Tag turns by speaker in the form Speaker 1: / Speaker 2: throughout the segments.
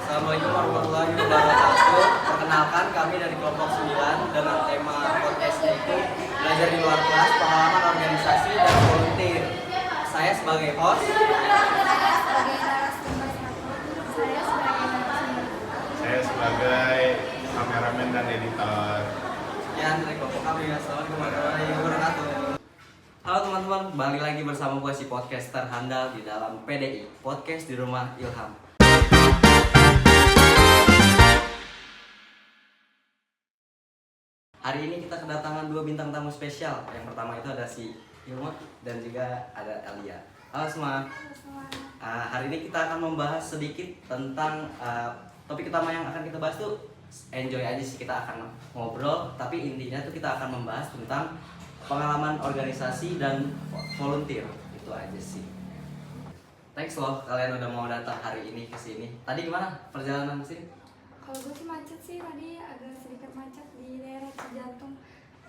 Speaker 1: Assalamualaikum warahmatullahi wabarakatuh. Perkenalkan kami dari kelompok 9 dengan tema podcastnya itu belajar di luar kelas, pengalaman organisasi dan volunteer. Saya sebagai host.
Speaker 2: Saya sebagai kameramen dan editor.
Speaker 1: Ya, dari kelompok kami. Assalamualaikum warahmatullahi wabarakatuh. Halo teman-teman, kembali lagi bersama gue si podcaster handal di dalam PDI, Podcast di Rumah Ilham. Hari ini kita kedatangan dua bintang tamu spesial. Yang pertama itu ada si Ilma dan juga ada Alia. Halo semua. Hari ini kita akan membahas sedikit tentang topik utama yang akan kita bahas tuh enjoy aja sih, kita akan ngobrol. Tapi intinya tuh kita akan membahas tentang pengalaman organisasi dan volunteer, itu aja sih. Thanks loh kalian udah mau datang hari ini ke sini. Tadi gimana perjalanan ke sini?
Speaker 3: Kalau gue sih macet sih, tadi agak sedikit macet di daerah Cijantung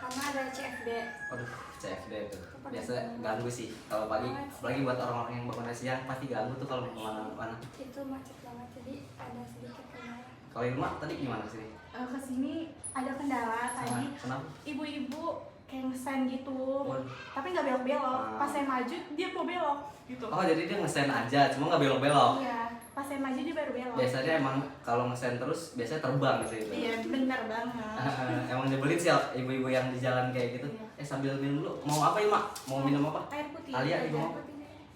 Speaker 3: karena ada CFD.
Speaker 1: Waduh, CFD tuh biasa ganggu sih kalau pagi, apalagi buat orang-orang yang bangun siang pasti ganggu tuh kalau mau kemana-mana.
Speaker 3: Itu macet banget, jadi ada sedikit kendala.
Speaker 1: Kalau Ilma tadi gimana kesini?
Speaker 4: Kesini ada kendala tadi.
Speaker 1: Kenapa?
Speaker 4: Ibu-ibu kayak ngesen gitu,
Speaker 1: Waduh.
Speaker 4: tapi nggak belok-belok. Pas saya maju dia mau belok gitu.
Speaker 1: Oh, jadi dia ngesen aja, cuma nggak belok-belok.
Speaker 4: Iya, pas saya maju dia baru belok.
Speaker 1: Biasanya emang kalau ngesen terus biasanya terbang sih itu.
Speaker 4: Iya, benar banget.
Speaker 1: Emang nyebelin sih ibu-ibu yang di jalan kayak gitu.
Speaker 4: Iya.
Speaker 1: Sambil minum dulu. Mau apa ya, Mak? Mau minum apa?
Speaker 4: Air putih.
Speaker 1: Alia, ibu
Speaker 4: aja.
Speaker 1: mau?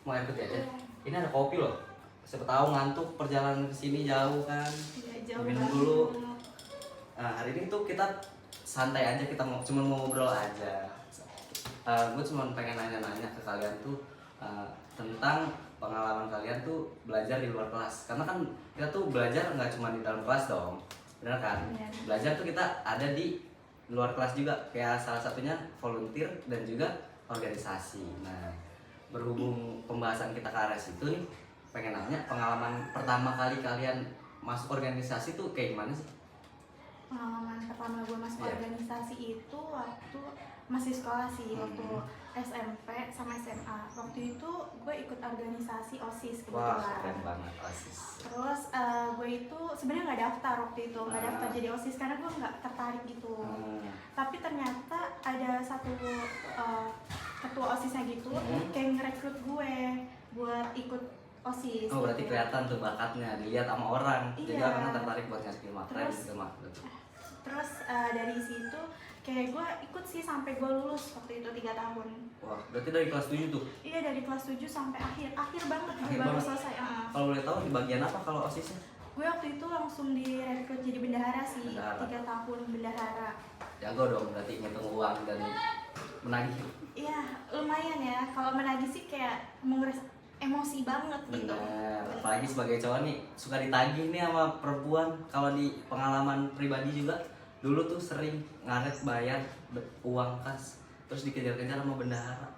Speaker 1: Mau air putih aja.
Speaker 3: Iya.
Speaker 1: Ini ada kopi loh. Siapa tahu ngantuk perjalanan ke sini jauh kan.
Speaker 4: Iya, jauh
Speaker 1: Minum
Speaker 4: banget.
Speaker 1: dulu. Hari ini tuh kita santai aja, kita cuma mau ngobrol aja. Gue cuma pengen nanya-nanya ke kalian tuh tentang pengalaman kalian tuh belajar di luar kelas. Karena kan kita tuh belajar nggak cuma di dalam kelas dong, benar kan?
Speaker 4: Iya.
Speaker 1: Belajar tuh kita ada di luar kelas juga, kayak salah satunya volunteer dan juga organisasi. Nah, berhubung pembahasan kita ke arah situ nih, pengen nanya pengalaman pertama kali kalian masuk organisasi tuh kayak gimana sih?
Speaker 4: Pengalaman pertama gue masuk
Speaker 1: Iya.
Speaker 4: organisasi itu waktu masih sekolah sih, waktu
Speaker 1: Hmm.
Speaker 4: SMP sama SMA. Waktu itu gue ikut organisasi OSIS
Speaker 1: Wah,
Speaker 4: kebetulan.
Speaker 1: keren banget OSIS.
Speaker 4: Terus gue itu sebenarnya nggak daftar waktu itu, nggak daftar jadi OSIS karena gue nggak tertarik gitu. Tapi ternyata ada satu ketua OSISnya gitu, kayak ngerekrut gue buat ikut OSIS.
Speaker 1: Oh, berarti
Speaker 4: gitu.
Speaker 1: kelihatan tuh bakatnya, dilihat sama orang. Jadi
Speaker 4: Iya.
Speaker 1: orang tertarik buat nyari ilmu. Keren
Speaker 4: Terus-
Speaker 1: gitu, Mak.
Speaker 4: Terus dari situ kayak gue ikut sih sampai gue lulus waktu itu 3 tahun.
Speaker 1: Wah, berarti dari kelas 7 tuh.
Speaker 4: Iya, dari kelas 7 sampai akhir banget gue
Speaker 1: Akhir
Speaker 4: baru
Speaker 1: banget.
Speaker 4: selesai.
Speaker 1: Kalau boleh tahu di bagian apa kalau OSISnya?
Speaker 4: Gue waktu itu langsung direkrut jadi bendahara sih,
Speaker 1: Bendahara.
Speaker 4: 3 tahun bendahara.
Speaker 1: Jago dong, berarti ngitung uang dan menagih.
Speaker 4: Iya, lumayan ya. Kalau menagih sih kayak menguras emosi banget gitu.
Speaker 1: Bener. Apalagi sebagai cowok nih, suka ditagih nih sama perempuan. Kalau di pengalaman pribadi juga, dulu tuh sering ngaret bayar uang kas, terus dikejar-kejar sama bendahara.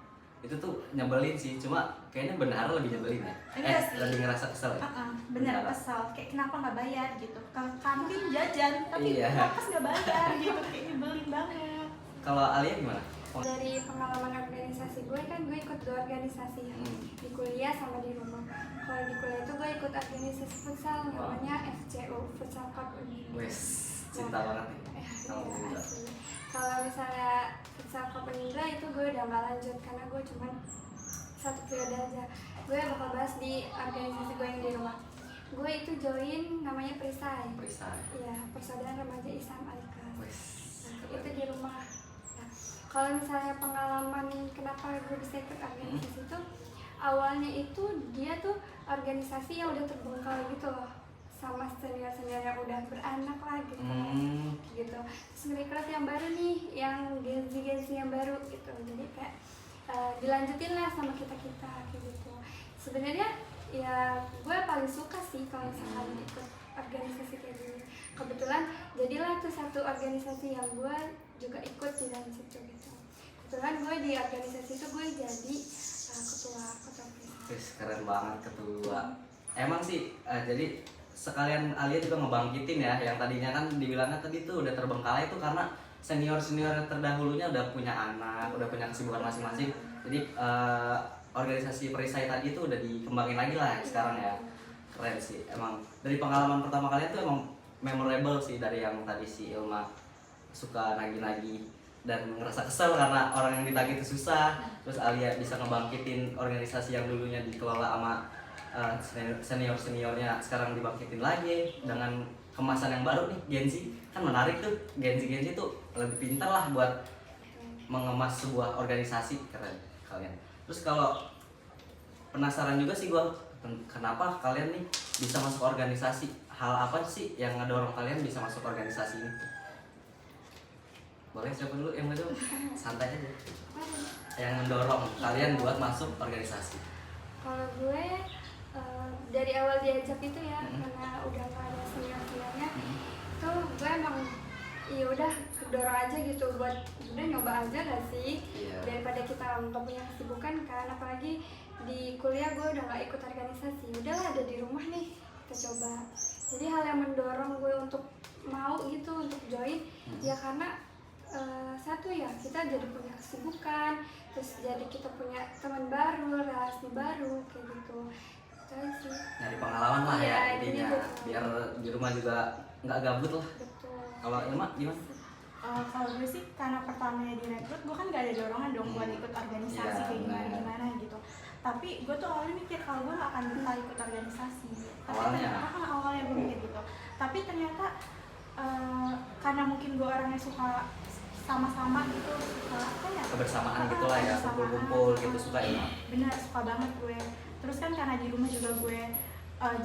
Speaker 1: Itu tuh nyebelin sih, cuma kayaknya bendahara lebih nyebelin ya.
Speaker 4: Iya sih.
Speaker 1: Lebih ngerasa kesel ya.
Speaker 4: Bener,
Speaker 1: Bendahara.
Speaker 4: kesel. Kayak kenapa nggak bayar gitu. Ke kantin jajan, tapi
Speaker 1: Iya.
Speaker 4: pas nggak bayar gitu. Kayak nyebelin banget.
Speaker 1: Kalau Alia gimana?
Speaker 3: Dari pengalaman organisasi gue kan gue ikut 2 organisasi ya, di kuliah sama di rumah. Kalau di kuliah itu gue ikut organisasi futsal namanya FCU, Futsal Cup Unila.
Speaker 1: Wes, cinta banget nih. Sama
Speaker 3: Iya,
Speaker 1: Unila.
Speaker 3: asli. Kalau misalnya Futsal Cup Unila itu gue udah gak lanjut karena gue cuma 1 periode aja. Gue bakal bahas di organisasi gue yang di rumah. Gue itu join namanya Perisai.
Speaker 1: Perisai.
Speaker 3: Iya, Persaudaraan Remaja Islam Alika.
Speaker 1: Wes.
Speaker 3: Nah, itu di rumah. Nah, kalau misalnya pengalaman kenapa gue bisa ikut organisasi itu, awalnya itu dia tuh organisasi yang udah terbengkalai gitu loh, sama senior-senior yang udah beranak lah gitu. Gitu. Terus ngerekrut yang baru nih, yang Gen-Z yang baru gitu. Jadi kayak dilanjutin lah sama kita-kita kayak gitu. Sebenarnya ya gue paling suka sih kalau misalkan ikut organisasi kayak gini. Kebetulan jadilah tuh satu organisasi yang gue juga ikut di dalam situ gitu. Kebetulan gue di organisasi itu gue jadi ketua
Speaker 1: Wes, keren banget ketua. Emang sih, jadi sekalian Alia juga ngebangkitin ya, yang tadinya kan dibilangnya tadi tuh udah terbengkalai tuh karena senior-senior terdahulunya udah punya anak, udah punya kesibukan masing-masing. Jadi organisasi perisai tadi tuh udah dikembangin lagi lah sekarang ya. keren sih. Emang dari pengalaman pertama kalian tuh emang memorable sih, dari yang tadi si Ilma suka nagih-nagih dan ngerasa kesel karena orang yang ditagih itu susah, terus Alia bisa ngebangkitin organisasi yang dulunya dikelola sama senior-seniornya sekarang dibangkitin lagi dengan kemasan yang baru nih, Gen Z. Kan menarik tuh, Gen Z tuh lebih pintar lah buat mengemas sebuah organisasi. Keren kalian. Terus kalau penasaran juga sih gua, kenapa kalian nih bisa masuk organisasi? Hal apa sih yang ngedorong kalian bisa masuk organisasi ini? Boleh siapa dulu yang itu? Santai aja. Yang mendorong kalian buat masuk organisasi.
Speaker 3: Kalau gue dari awal diajak itu ya, karena udah gak ada senior-seniornya, tuh gue emang ya udah kedorong aja gitu buat udah nyoba aja gak sih, daripada kita nggak punya kesibukan kan, apalagi di kuliah gue udah nggak ikut organisasi, udahlah ada di rumah nih kita coba. Jadi hal yang mendorong gue untuk mau gitu untuk join ya karena satu ya kita jadi punya kesibukan, terus jadi kita punya teman baru, relasi baru kayak gitu. Sih.
Speaker 1: Nyari pengalaman lah ya intinya, biar di rumah juga nggak gabut lah.
Speaker 3: Betul.
Speaker 1: Kalau Ilma gimana?
Speaker 4: Kalau gue sih karena pertamanya direkrut, gue kan gak ada dorongan dong buat ikut organisasi kayak gimana gitu. Tapi gue tuh awalnya mikir kalau gue gak akan bisa ikut organisasi. Awalnya gue mikir gitu. Tapi ternyata karena mungkin gue orangnya suka sama-sama gitu, apa ya?
Speaker 1: Kebersamaan gitu lah ya, kumpul-kumpul gitu, suka ya?
Speaker 4: Benar, suka banget gue. Terus kan karena di rumah juga gue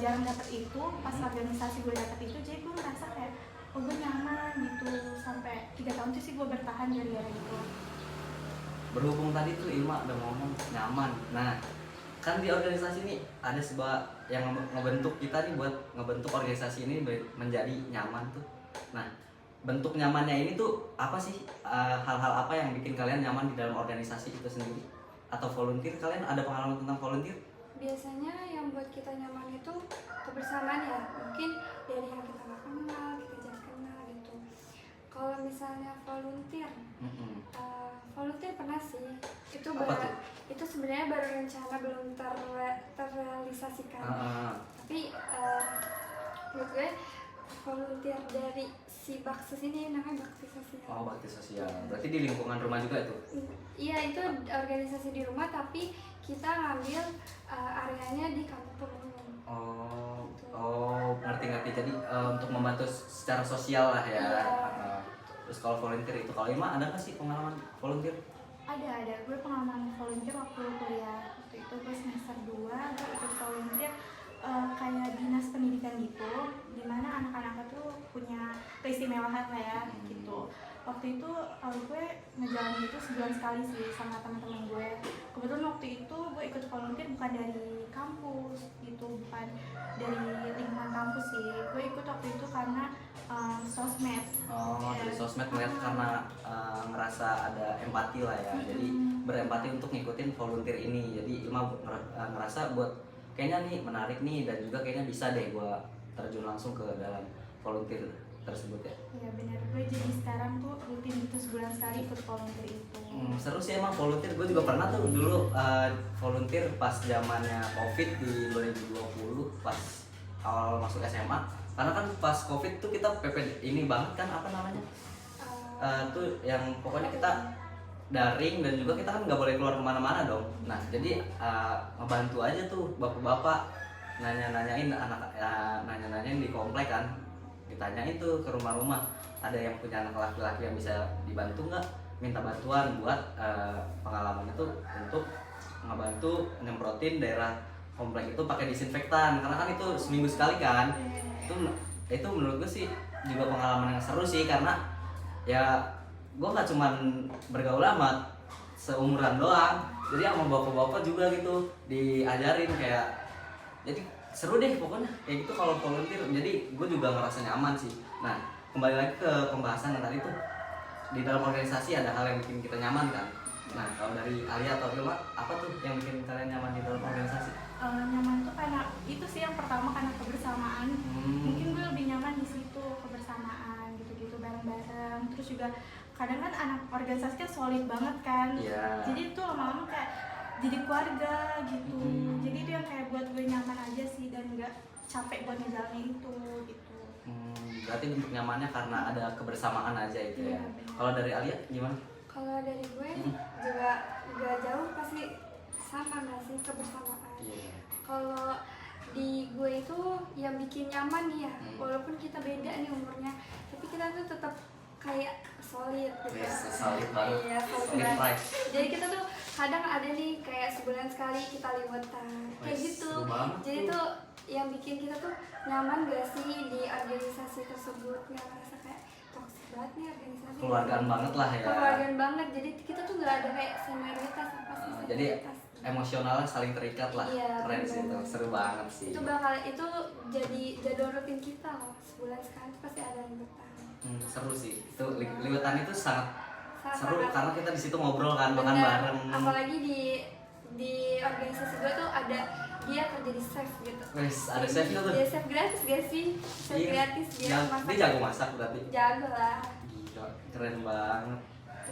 Speaker 4: jarang dapet itu, pas organisasi gue dapet itu, jadi gue ngerasa kayak gue nyaman gitu. Sampai 3 tahun tuh sih gue bertahan gara-gara gitu.
Speaker 1: Berhubung tadi tuh Ilma udah ngomong nyaman, nah kan di organisasi ini ada sebuah yang ngebentuk kita nih buat ngebentuk organisasi ini menjadi nyaman tuh. Nah, bentuk nyamannya ini tuh apa sih? Hal-hal apa yang bikin kalian nyaman di dalam organisasi itu sendiri? Atau volunteer, kalian ada pengalaman tentang volunteer?
Speaker 3: Biasanya yang buat kita nyaman itu kebersamaan ya, mungkin dari yang kita nggak kenal, kita jadi kenal gitu. Kalau misalnya volunteer, volunteer pernah sih, itu sebenarnya baru rencana, belum terrealisasikan. Tapi menurut gue volunteer dari si Baksus ini namanya bakti sosial.
Speaker 1: Oh, bakti sosial. Berarti di lingkungan rumah juga itu?
Speaker 3: Iya, itu organisasi di rumah tapi kita ngambil areanya di kampung pemungun.
Speaker 1: Oh, ngerti. Jadi untuk membantu secara sosial lah ya. Terus kalau volunteer itu, kalau Ima ada nggak sih pengalaman volunteer?
Speaker 4: Ada. Gue pengalaman volunteer waktu kuliah. Waktu itu gue semester 2, gue ikut volunteer kayak dinas pendidikan gitu, dimana anak-anak tuh punya keistimewaan lah ya gitu. Waktu itu gue ngejalanin itu sebulan sekali sih sama teman-teman gue. Kebetulan waktu itu gue ikut volunteer bukan dari kampus gitu, bukan dari lingkungan kampus sih. Gue ikut waktu itu karena sosmed.
Speaker 1: Dari sosmed ngeliat karena ngerasa ada empati lah ya. Jadi berempati untuk ngikutin volunteer ini. Jadi Ilma ngerasa buat kayaknya nih menarik nih, dan juga kayaknya bisa deh gue terjun langsung ke dalam volunteer tersebut ya.
Speaker 4: Iya benar, gue jadi sekarang tuh rutin gitu sebulan sekali ikut volunteer itu.
Speaker 1: Seru sih emang volunteer, gue juga pernah tuh dulu volunteer pas zamannya COVID di 2020 pas awal masuk SMA. Karena kan pas COVID tuh kita PP ini banget kan, apa namanya? Tuh yang pokoknya kita daring, dan juga kita kan nggak boleh keluar kemana-mana dong. Nah jadi ngebantu aja tuh bapak-bapak nanya-nanyain nanya-nanyain di komplek kan, ditanyain tuh ke rumah-rumah ada yang punya anak laki-laki yang bisa dibantu nggak, minta bantuan buat pengalaman itu untuk ngebantu nyemprotin daerah komplek itu pakai disinfektan, karena kan itu seminggu sekali kan. Itu menurut gue sih juga pengalaman yang seru sih, karena ya gue nggak cuman bergaul sama seumuran doang, jadi sama bapak-bapak juga gitu diajarin kayak, jadi seru deh pokoknya kayak gitu kalau volunteer. Jadi gue juga ngerasa nyaman sih. Nah kembali lagi ke pembahasan yang tadi tuh, di dalam organisasi ada hal yang bikin kita nyaman kan. Nah kalau dari Alia atau Ilma, apa tuh yang bikin kalian nyaman di dalam organisasi?
Speaker 4: Nyaman tuh karena itu sih yang pertama, karena kebersamaan. Mungkin gue lebih nyaman di situ, kebersamaan gitu-gitu bareng-bareng. Terus juga kadang kan anak organisasi kan solid banget kan. Jadi itu lama-lama kayak jadi keluarga gitu. Jadi itu yang kayak buat gue nyaman aja sih, dan capek buat ngejalanin itu gitu.
Speaker 1: Berarti bentuk nyamannya karena ada kebersamaan aja itu ya.
Speaker 4: Iya, benar.
Speaker 1: Kalau dari Alia gimana?
Speaker 3: Kalau dari gue juga gak jauh, pasti sama nggak sih kebersamaan.
Speaker 1: Iya.
Speaker 3: Kalau di gue itu yang bikin nyaman nih ya, walaupun kita beda nih umurnya, tapi kita tuh tetap kayak solid gitu.
Speaker 1: Yes, solid banget.
Speaker 3: Iya, solid
Speaker 1: Solid
Speaker 3: banget.
Speaker 1: price.
Speaker 3: Jadi kita tuh kadang ada nih kayak sebulan sekali kita liwetan kayak
Speaker 1: Wes,
Speaker 3: gitu.
Speaker 1: seru banget
Speaker 3: Jadi
Speaker 1: tuh.
Speaker 3: tuh yang bikin kita tuh nyaman gak sih di organisasi tersebut, nggak merasa kayak toksik banget nih organisasi.
Speaker 1: Keluargaan banget lah ya.
Speaker 3: Keluargaan banget. Jadi kita tuh nggak ada kayak senioritas apa sih.
Speaker 1: Jadi
Speaker 3: senioritas.
Speaker 1: emosionalnya saling terikat lah.
Speaker 3: Iya,
Speaker 1: Keren sih itu,
Speaker 3: bener.
Speaker 1: seru banget sih.
Speaker 3: Itu jadi jadwal rutin kita loh, sebulan sekali pasti ada liwetan.
Speaker 1: Seru sih. Itu liwetan itu sangat
Speaker 3: Sangat
Speaker 1: seru
Speaker 3: banget.
Speaker 1: karena kita di situ ngobrol kan, makan
Speaker 3: Bener.
Speaker 1: bareng.
Speaker 3: Apalagi di organisasi gue tuh ada dia kerja di chef gitu.
Speaker 1: Wes, ada chefnya tuh.
Speaker 3: Dia chef gratis gak sih? Chef
Speaker 1: Iya.
Speaker 3: gratis dia masak.
Speaker 1: Dia jago masak berarti.
Speaker 3: Jago lah.
Speaker 1: Gila, keren banget.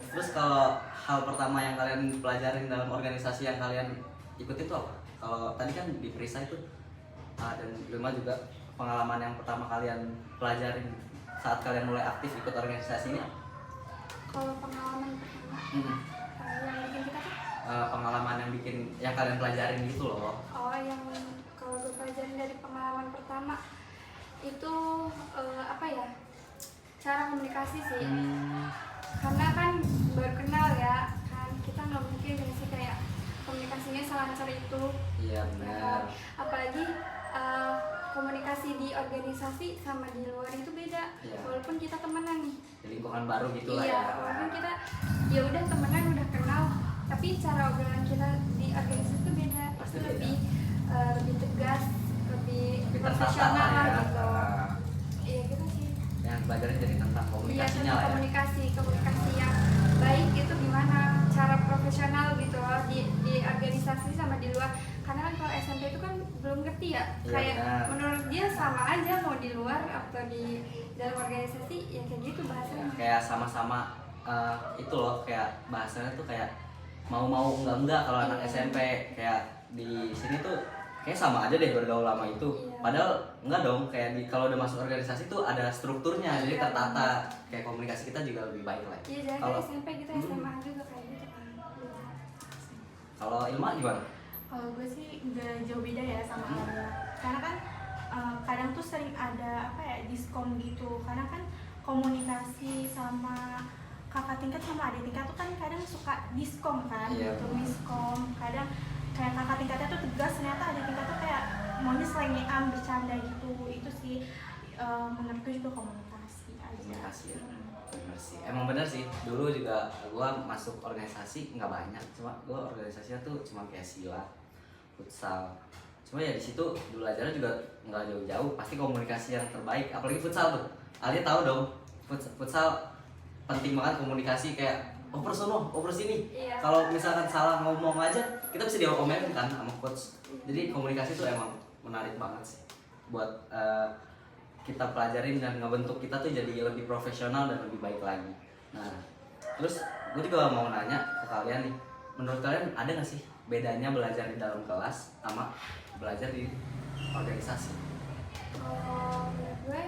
Speaker 1: Terus kalau hal pertama yang kalian pelajarin dalam organisasi yang kalian ikuti itu apa? Kalau tadi kan di Prisa itu dan Ilma juga pengalaman yang pertama kalian pelajarin saat kalian mulai aktif ikut organisasi ini apa?
Speaker 3: Kalau pengalaman pertama yang bikin kita tuh
Speaker 1: Pengalaman yang kalian pelajarin gitu loh.
Speaker 3: yang kalau gue pelajarin dari pengalaman pertama itu apa ya, cara komunikasi sih. Karena kan baru kenal ya kan, kita nggak mungkin sih kayak komunikasinya selancar itu.
Speaker 1: Iya benar.
Speaker 3: Apalagi komunikasi di organisasi sama di luar itu beda.
Speaker 1: Iya.
Speaker 3: Walaupun kita temenan nih.
Speaker 1: Di lingkungan baru gitu lah
Speaker 3: Iya,
Speaker 1: ya.
Speaker 3: walaupun kita ya udah temenan, udah kenal, tapi cara obrolan kita di organisasi itu beda.
Speaker 1: Pasti
Speaker 3: Itu
Speaker 1: beda.
Speaker 3: lebih tegas, lebih
Speaker 1: Lebih tertata
Speaker 3: profesional
Speaker 1: lah ya.
Speaker 3: gitu. Iya gitu sih.
Speaker 1: Yang pelajarin jadi tentang
Speaker 3: Iya,
Speaker 1: komunikasinya
Speaker 3: tentang
Speaker 1: lah ya.
Speaker 3: komunikasi yang baik itu gimana, cara profesional gitu loh di organisasi sama di luar. Karena kan kalau SMP itu kan belum ngerti ya,
Speaker 1: Iya,
Speaker 3: kayak
Speaker 1: benar.
Speaker 3: menurut dia sama aja mau di luar atau di dalam organisasi ya kayak gitu
Speaker 1: Ya,
Speaker 3: bahasanya.
Speaker 1: kayak sama-sama itu loh, kayak bahasanya tuh kayak mau enggak kalau anak
Speaker 3: Iya.
Speaker 1: SMP kayak di sini tuh kayak sama aja deh bergaul lama itu.
Speaker 3: Iya.
Speaker 1: Padahal enggak dong, kayak kalau udah masuk organisasi tuh ada strukturnya, jadi
Speaker 3: Iya.
Speaker 1: tertata. Kayak komunikasi kita juga lebih baik lah.
Speaker 3: Iya, jadi
Speaker 1: Kalau
Speaker 3: SMP kita SMA juga kayak gitu kan.
Speaker 1: kalau Ilma gimana?
Speaker 4: Kalau gue sih nggak jauh beda ya sama Alia. Karena kan kadang tuh sering ada apa ya, diskon gitu. Karena kan komunikasi sama kakak tingkat sama adik tingkat tuh kan kadang suka diskon kan,
Speaker 1: Iya.
Speaker 4: gitu miskom. Kadang kayak kakak tingkatnya tuh tegas, ternyata adik tingkat tuh kayak maunya selengean bercanda gitu. Itu sih menurutku juga komunikasi aja.
Speaker 1: Komunikasi ya. Bener sih. Emang bener sih. Dulu juga gua masuk organisasi nggak banyak, cuma gua organisasinya tuh cuma kayak silat, futsal. Cuma ya di situ belajarnya juga nggak jauh-jauh. Pasti komunikasi yang terbaik. Apalagi futsal tuh. Alia tahu dong. Futsal penting banget komunikasi, kayak oper sono, oper sini.
Speaker 3: Iya.
Speaker 1: Kalau misalkan salah ngomong aja, kita bisa diomelin kan sama coach. Jadi komunikasi tuh emang menarik banget sih buat kita pelajarin dan ngebentuk kita tuh jadi lebih profesional dan lebih baik lagi. Nah, terus gue juga mau nanya ke kalian nih, menurut kalian ada nggak sih bedanya belajar di dalam kelas sama belajar di organisasi?
Speaker 3: Kalau menurut gue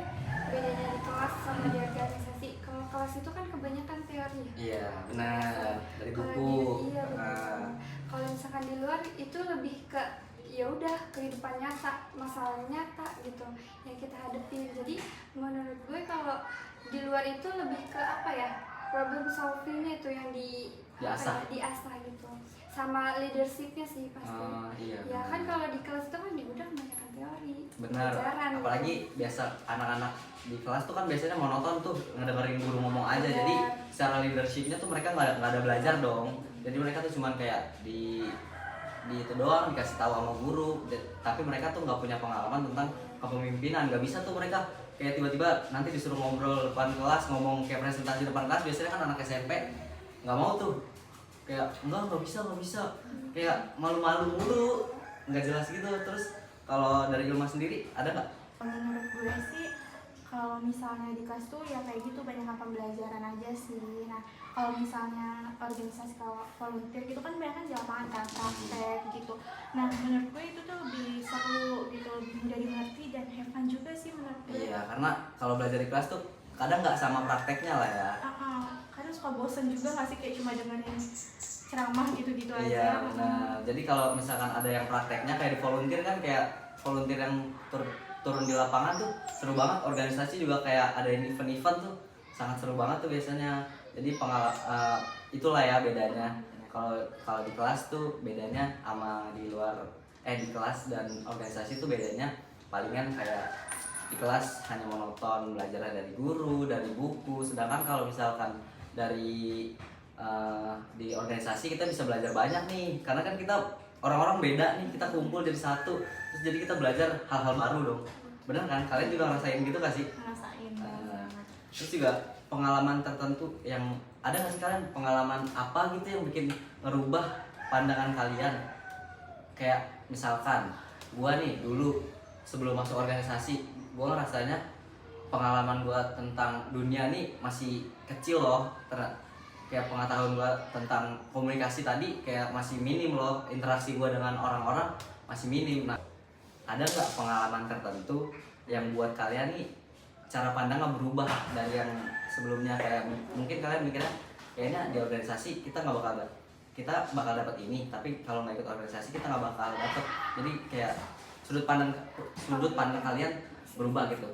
Speaker 3: bedanya di kelas sama di organisasi, kalau kelas itu kan kebanyakan teori ya.
Speaker 1: Iya, benar, dari
Speaker 3: Kalau
Speaker 1: buku.
Speaker 3: iya, betul.
Speaker 1: Nah,
Speaker 3: Kalau misalkan di luar itu lebih ke ya udah kehidupan nyata, masalah nyata gitu yang kita hadapin. Jadi menurut gue kalau di luar itu lebih ke apa ya, problem solvingnya itu yang
Speaker 1: Diasah.
Speaker 3: diasah gitu, sama leadershipnya sih pasti.
Speaker 1: Iya.
Speaker 3: Ya
Speaker 1: benar.
Speaker 3: kan kalau di kelas itu kan udah kebanyakan teori,
Speaker 1: Benar,
Speaker 3: pelajaran gitu.
Speaker 1: apalagi biasa anak-anak di kelas tuh kan biasanya monoton tuh ngedengerin guru ngomong aja.
Speaker 3: Benar.
Speaker 1: Jadi secara leadershipnya tuh mereka nggak ada belajar dong. Jadi mereka tuh cuman kayak di itu doang, dikasih tahu sama guru, tapi mereka tuh nggak punya pengalaman tentang kepemimpinan. Nggak bisa tuh mereka kayak tiba-tiba nanti disuruh ngobrol depan kelas, ngomong kayak presentasi depan kelas. Biasanya kan anak SMP nggak mau tuh, kayak nggak bisa, kayak malu-malu mulu, nggak jelas gitu. Terus kalau dari Ilma sendiri ada nggak?
Speaker 4: Menurut gue sih Kalau misalnya di kelas tuh ya kayak gitu banyak pembelajaran aja sih. Nah kalau misalnya organisasi kalau volunteer gitu kan banyak kan di lapangan kan praktek gitu. Nah menurut gue itu tuh lebih seru gitu, lebih mudah dimengerti dan have fun juga sih menurut gue.
Speaker 1: Iya, karena kalau belajar di kelas tuh kadang nggak sama prakteknya lah ya.
Speaker 4: Kadang suka bosen juga nggak sih kayak cuma dengerin ceramah gitu-gitu aja.
Speaker 1: Iya, benar. Jadi kalau misalkan ada yang prakteknya kayak di volunteer kan, kayak volunteer yang turun di lapangan tuh seru banget. Organisasi juga kayak ada event-event tuh sangat seru banget tuh biasanya. Jadi itulah ya bedanya. Kalau di kelas tuh bedanya sama di luar di kelas dan organisasi tuh bedanya palingan kayak di kelas hanya monoton belajar dari guru, dari buku. Sedangkan kalau misalkan dari di organisasi kita bisa belajar banyak nih, karena kan kita orang-orang beda nih, kita kumpul jadi satu, terus jadi kita belajar hal-hal baru dong. Bener kan? Kalian juga ngerasain gitu gak sih?
Speaker 4: Ngerasain
Speaker 1: Terus juga pengalaman tertentu yang ada nggak sih kalian, pengalaman apa gitu yang bikin ngerubah pandangan kalian? Kayak misalkan gua nih dulu sebelum masuk organisasi, gua ngerasanya pengalaman gua tentang dunia nih masih kecil loh. Kayak pengetahuan gua tentang komunikasi tadi kayak masih minim loh, interaksi gua dengan orang-orang masih minim. Nah, ada nggak pengalaman tertentu yang buat kalian nih cara pandangnya berubah dari yang sebelumnya? Kayak mungkin kalian mikirnya kayaknya di organisasi kita bakal dapat ini, tapi kalau nggak ikut organisasi kita nggak bakal dapat. Jadi kayak sudut pandang kalian berubah gitu.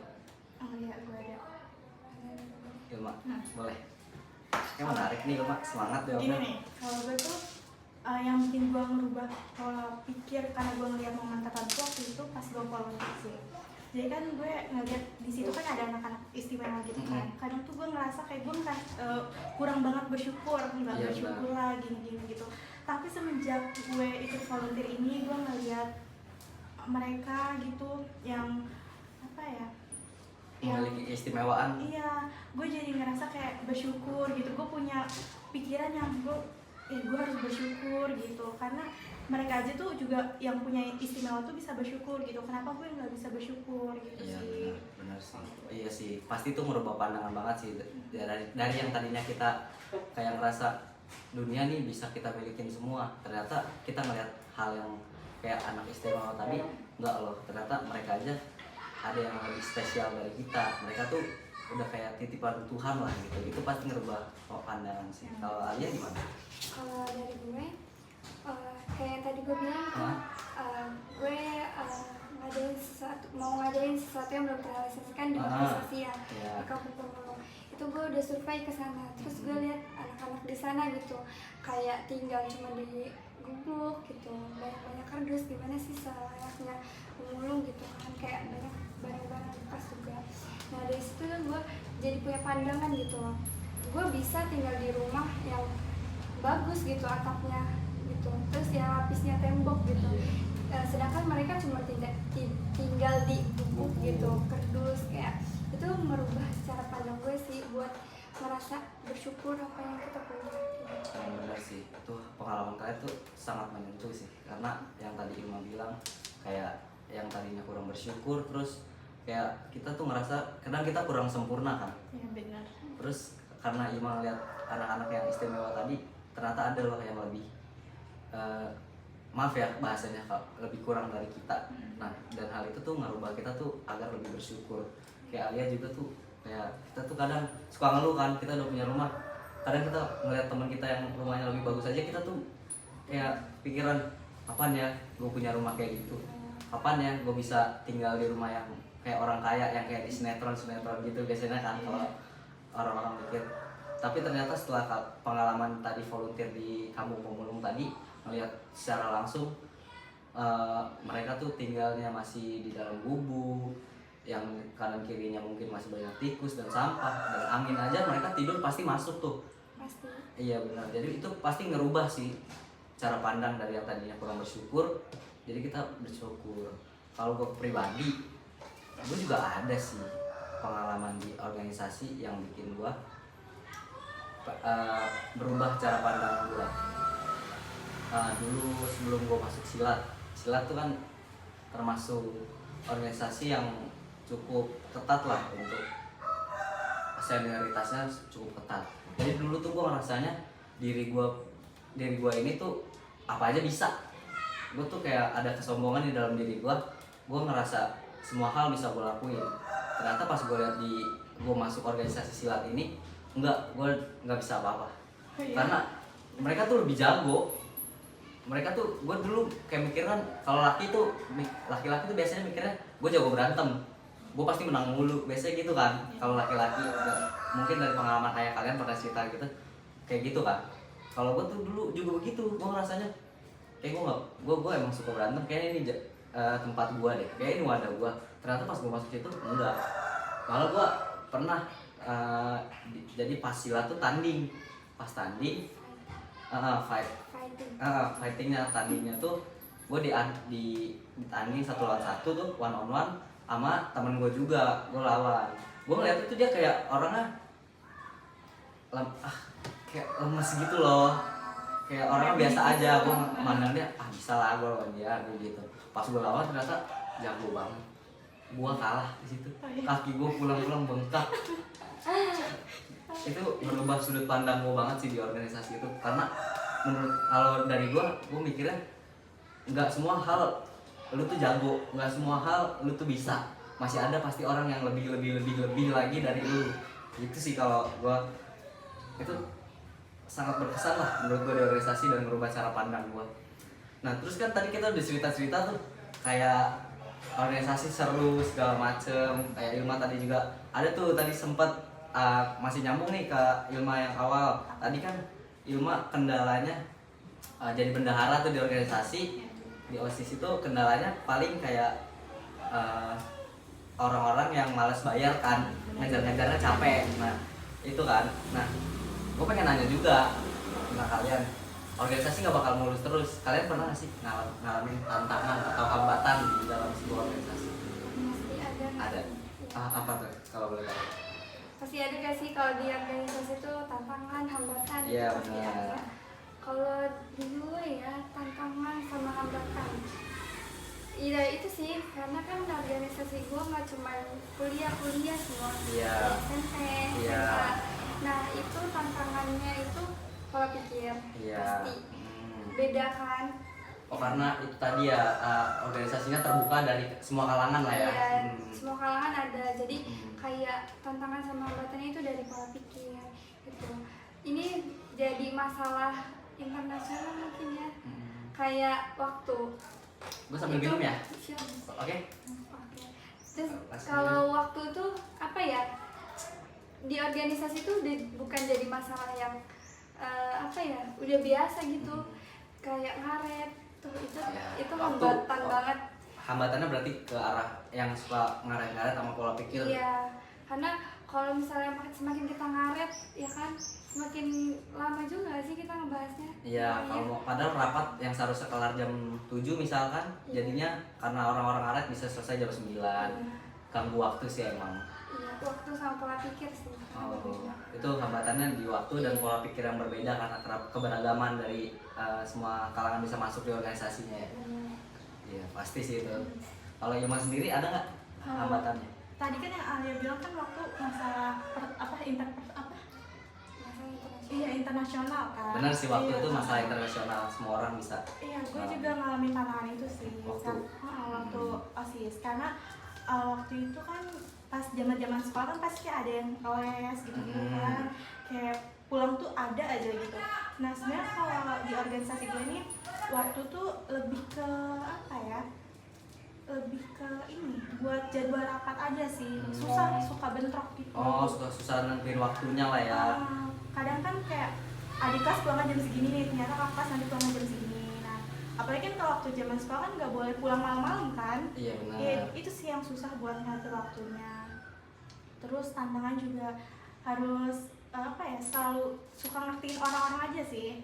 Speaker 4: Oh iya, gue ada.
Speaker 1: Ilma, boleh. Yang menarik nih Ilma, semangat
Speaker 4: Gini
Speaker 1: jawabnya.
Speaker 4: nih, kalau gue tuh yang bikin gue ngerubah pola pikir karena gue ngeliat momen tertentu waktu itu pas gue volunteer sih. Jadi kan gue ngeliat di situ kan ada anak-anak istimewa gitu kan. Kadang tuh gue ngerasa kayak gue kurang banget bersyukur, nggak
Speaker 1: Iya,
Speaker 4: bersyukur lah gini-gini gitu. Tapi semenjak gue ikut volunteer ini, gue ngeliat mereka gitu yang apa ya?
Speaker 1: Memiliki keistimewaan.
Speaker 4: Iya, gue jadi ngerasa kayak bersyukur gitu. Gue punya pikiran yang gue harus bersyukur gitu, karena mereka aja tuh juga yang punya istimewa tuh bisa bersyukur gitu. Kenapa gue nggak bisa bersyukur gitu?
Speaker 1: Iya,
Speaker 4: sih.
Speaker 1: benar sih. Iya sih, pasti itu merubah pandangan banget sih dari yang tadinya kita kayak ngerasa dunia nih bisa kita milikin semua, ternyata kita ngeliat hal yang kayak anak istimewa tadi, enggak loh, ternyata mereka aja ada yang lebih spesial dari kita. Mereka tuh udah kayak titipan Tuhan lah gitu. Itu pasti ngerubah pandangan sih. Kalau Alia gimana?
Speaker 3: Kalau dari gue kayak yang tadi gue bilang gue mau ngadain sesuatu yang belum terrealisasikan di organisasi ya, di kampung pemulung. Itu gue udah survei ke sana, terus gue lihat anak-anak di sana gitu kayak tinggal cuma di gubuk gitu, banyak kardus. Gimana sih selayaknya pemulung gitu kan, kayak banyak barang-barang bekas juga. Nah dari situ gue jadi punya pandangan gitu loh, gue bisa tinggal di rumah yang bagus gitu, atapnya gitu, terus yang lapisnya tembok gitu. Sedangkan mereka cuma tinggal di gubuk gitu, kerdus. Kayak itu merubah cara pandang gue sih buat merasa bersyukur apa yang kita punya gitu.
Speaker 1: Benar sih, itu pengalaman kalian tuh sangat menyentuh sih, karena yang tadi Ilma bilang kayak yang tadinya kurang bersyukur, terus kayak kita tuh ngerasa kadang kita kurang sempurna kan.
Speaker 4: Iya benar.
Speaker 1: Terus karena Ilma ngeliat anak-anak yang istimewa tadi, ternyata ada loh yang lebih maaf ya bahasanya, lebih kurang dari kita. Nah, dan hal itu tuh ngerubah kita tuh agar lebih bersyukur. Kayak Alia juga tuh, kayak kita tuh kadang suka ngeluh kan, kita udah punya rumah, kadang kita ngeliat teman kita yang rumahnya lebih bagus aja, kita tuh kayak pikiran, kapan ya gue punya rumah kayak gitu, kapan ya gue bisa tinggal di rumah yang kayak orang kaya, yang kayak di sinetron gitu biasanya kan kalau orang-orang mikir. Tapi ternyata setelah pengalaman tadi volunteer di kampung pemulung tadi, melihat secara langsung mereka tuh tinggalnya masih di dalam gubuk, yang kanan kirinya mungkin masih banyak tikus dan sampah, dan angin aja mereka tidur pasti masuk tuh.
Speaker 3: Pasti.
Speaker 1: Iya benar, jadi itu pasti ngerubah sih cara pandang dari yang tadinya kurang bersyukur, jadi kita bersyukur. Kalau gue pribadi, gue juga ada sih pengalaman di organisasi yang bikin gue berubah cara pandang gue. Dulu sebelum gue masuk silat tuh kan termasuk organisasi yang cukup ketat lah untuk senioritasnya cukup ketat. Jadi dulu tuh gue ngerasanya diri gue ini tuh apa aja bisa. Gue tuh kayak ada kesombongan di dalam diri gue ngerasa semua hal bisa gue lakuin. Ternyata pas gue lihat gue masuk organisasi silat ini, gue nggak bisa apa-apa. Karena mereka tuh lebih jago. Mereka tuh, gue dulu kayak mikiran kalau laki-laki tuh biasanya mikirnya gue jago berantem, gue pasti menang mulu, biasanya gitu kan. Kalau laki-laki, mungkin dari pengalaman ayah kalian pernah cerita gitu, kayak gitu kan. Kalau gue tuh dulu juga begitu, gue ngerasanya kayak gue emang suka berantem, kayaknya ini tempat gue deh, kayak ini wadah gue. Ternyata pas gue masuk situ enggak, malah gue pernah jadi pas silat tuh tanding, tandingnya tuh gue ditanding 1 lawan 1 tuh, 1 on 1 sama temen gue juga, gue lawan. Gue ngeliat itu dia kayak orangnya kayak lemes gitu loh, kayak orangnya biasa aja. Gue mandangnya bisa lah gue lawan dia, gue gitu. Pas gue lawan ternyata jago banget, gue kalah di situ. Kaki gue pulang-pulang bengkak. Itu merubah sudut pandang gue banget sih di organisasi itu. Karena kalau dari gue mikirnya nggak semua hal lu tuh jago, nggak semua hal lu tuh bisa. Masih ada pasti orang yang lebih lagi dari lu. Gitu sih kalau gue. Itu sangat berkesan lah menurut gue di organisasi dan merubah cara pandang gue. Nah terus kan tadi kita udah cerita tuh kayak organisasi seru segala macem. Kayak Ilma tadi juga ada tuh, tadi sempet masih nyambung nih ke Ilma yang awal. Tadi kan Ilma kendalanya jadi bendahara tuh di organisasi. Di OSIS itu kendalanya paling kayak orang-orang yang malas bayar kan, ngejar-ngejarnya capek. Nah itu kan, nah gue pengen nanya juga, nah kalian organisasi nggak bakal mulus terus. Kalian pernah nggak sih ngalamin tantangan atau hambatan di dalam sebuah organisasi?
Speaker 3: Pasti ada.
Speaker 1: Apa tuh kalau boleh tahu?
Speaker 3: Pasti ada gak sih kalau di organisasi itu tantangan, hambatan?
Speaker 1: Iya,
Speaker 3: Pasti
Speaker 1: benar.
Speaker 3: ada. Kalau dulu ya tantangan sama hambatan, iya itu sih, karena kan organisasi gue nggak cuma kuliah semua,
Speaker 1: Iya.
Speaker 3: SMP,
Speaker 1: Iya.
Speaker 3: SMA. Nah itu tantangannya itu pola pikir,
Speaker 1: Iya.
Speaker 3: pasti beda kan.
Speaker 1: Oh karena itu tadi ya, organisasinya terbuka dari semua kalangan lah ya.
Speaker 3: Iya, semua kalangan ada. Jadi kayak tantangan sama hambatannya itu dari pola pikir gitu. Ini jadi masalah internasional mungkin ya. Kayak waktu
Speaker 1: Gue sambil minum ya.
Speaker 3: Siap.
Speaker 1: Oke.
Speaker 3: Oke. Terus kalau waktu tuh apa ya? Di organisasi tuh bukan jadi masalah yang apa ya? Udah biasa gitu. Kayak ngaret tuh itu
Speaker 1: Ya,
Speaker 3: hambatan banget.
Speaker 1: Hambatannya berarti ke arah yang suka ngaret-ngaret sama pola pikir.
Speaker 3: Iya, karena kalau misalnya semakin kita ngaret, ya kan, semakin lama juga sih kita ngebahasnya.
Speaker 1: Iya, kalau padahal rapat yang seharusnya kelar jam 7 misalkan, jadinya karena orang-orang ngaret bisa selesai jam 9. Ganggu waktu sih emang.
Speaker 3: Iya, waktu sama pola pikir sih.
Speaker 1: Oh, itu hambatannya di waktu dan pola pikir yang berbeda karena keberagaman dari semua kalangan bisa masuk di organisasinya ya. Iya, pasti sih itu. Kalau Yoma sendiri ada nggak hambatannya?
Speaker 4: Tadi kan yang Alia bilang kan waktu masalah iya internasional kan.
Speaker 1: Benar sih, waktu
Speaker 4: Iya.
Speaker 1: itu masalah internasional, semua orang bisa.
Speaker 4: Iya, gue juga ngalamin tantangan itu sih. Waktu OSIS, karena waktu itu kan pas zaman sekolah kan pasti ada yang les gitu kan, kayak pulang tuh ada aja gitu. Nah sebenarnya kalau di organisasi gue ini waktu tuh lebih ke apa ya, lebih ke ini buat jadwal rapat aja sih, suka bentrok gitu.
Speaker 1: Oh, susah nentuin waktunya lah ya.
Speaker 4: Kadang kan kayak adik kelas pulang jam segini nih, ternyata kakak kelas nanti pulang jam segini. Nah apalagi kan kalau waktu zaman sekolah kan nggak boleh pulang malam-malam kan.
Speaker 1: Iya benar.
Speaker 4: Ya, itu sih yang susah buat ngatur waktunya. Terus tantangan juga harus apa ya, selalu suka ngertiin orang-orang aja sih.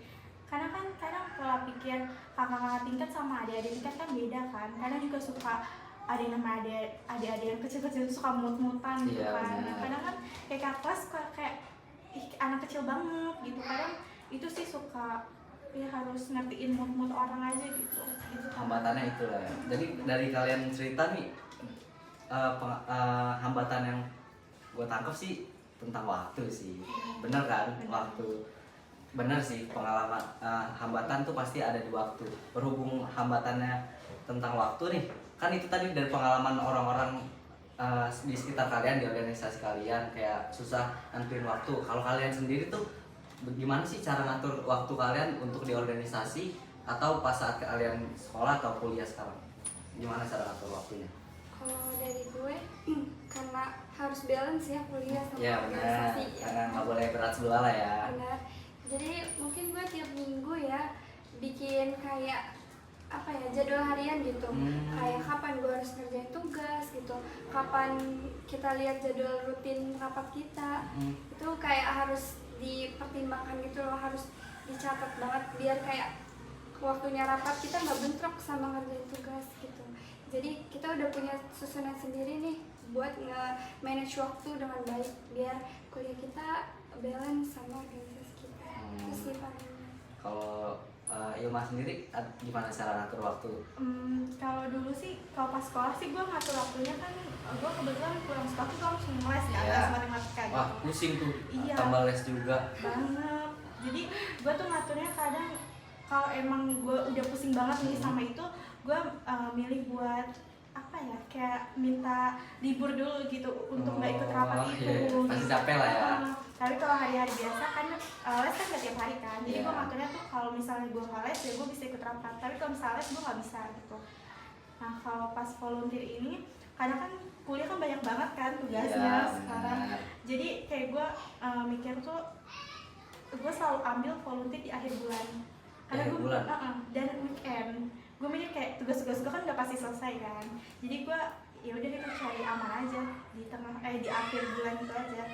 Speaker 4: Karena kan kadang pola pikir kakak-kakak tingkat sama adik-adik tingkat kan beda kan. Kadang juga suka ada yang nama adik-adik yang kecil-kecil suka mut-mutan gitu kan. Nah, kadang kan kayak kakak kelas suka kayak anak kecil banget gitu. Kadang itu sih suka ya harus ngertiin mood orang aja gitu.
Speaker 1: Hambatannya itu lah ya. Jadi dari kalian cerita nih, hambatan yang gue tangkap sih tentang waktu sih, bener kan? Waktu, bener sih, pengalaman hambatan tuh pasti ada di waktu. Berhubung hambatannya tentang waktu nih, kan itu tadi dari pengalaman orang-orang di sekitar kalian, di organisasi kalian, kayak susah nentuin waktu. Kalau kalian sendiri tuh gimana sih cara ngatur waktu kalian untuk di organisasi atau pas saat kalian sekolah atau kuliah sekarang? Gimana cara ngatur waktunya?
Speaker 3: Kalau dari gue karena harus balance ya kuliah sama
Speaker 1: Ya benar,
Speaker 3: organisasi
Speaker 1: karena nggak boleh berat sebelah lah ya.
Speaker 3: benar. Jadi mungkin gue tiap minggu ya bikin kayak apa ya, jadwal harian gitu. Kayak kapan gue harus ngerjain tugas gitu, kapan kita lihat jadwal rutin rapat kita. Itu kayak harus dipertimbangkan gitu loh, harus dicatat banget biar kayak waktunya rapat kita nggak bentrok sama ngerjain tugas gitu. Jadi kita udah punya susunan sendiri nih buat nge-manage waktu dengan baik biar kuliah kita balance sama organisasi kita. Itu sih palingnya.
Speaker 1: Kalau Ilma sendiri gimana cara ngatur waktu?
Speaker 4: Kalau dulu sih, kalau pas sekolah sih gue ngatur waktunya kan, gue kebetulan pulang sekolah tuh gue langsung les kan,
Speaker 1: Iya.
Speaker 4: les matematika gitu.
Speaker 1: Wah pusing tuh,
Speaker 4: Iya.
Speaker 1: tambah les juga.
Speaker 4: Banget. Jadi gue tuh ngaturnya kadang kalau emang gue udah pusing banget nih sama itu, gue milih buat apa ya, kayak minta libur dulu gitu untuk nggak ikut rapat itu.
Speaker 1: Iya. Pasti capek lah ya.
Speaker 4: Tapi kalau hari-hari biasa kan les kan nggak tiap hari kan, jadi
Speaker 1: Iya.
Speaker 4: gue ngaturnya tuh kalau misalnya gue nggak les ya gue bisa ikut rapat, tapi kalau misalnya les gue nggak bisa gitu. Nah kalau pas volunteer ini, karena kan kuliah kan banyak banget kan tugasnya
Speaker 1: Iya,
Speaker 4: sekarang,
Speaker 1: benar.
Speaker 4: jadi kayak gue mikir tuh gue selalu ambil volunteer di akhir bulan. Karena
Speaker 1: Akhir
Speaker 4: gue
Speaker 1: bulan?
Speaker 4: dan weekend gue mikir kayak tugas-tugas gue kan udah pasti selesai kan, jadi gue ya udah kita cari aman aja di tengah di akhir bulan itu aja.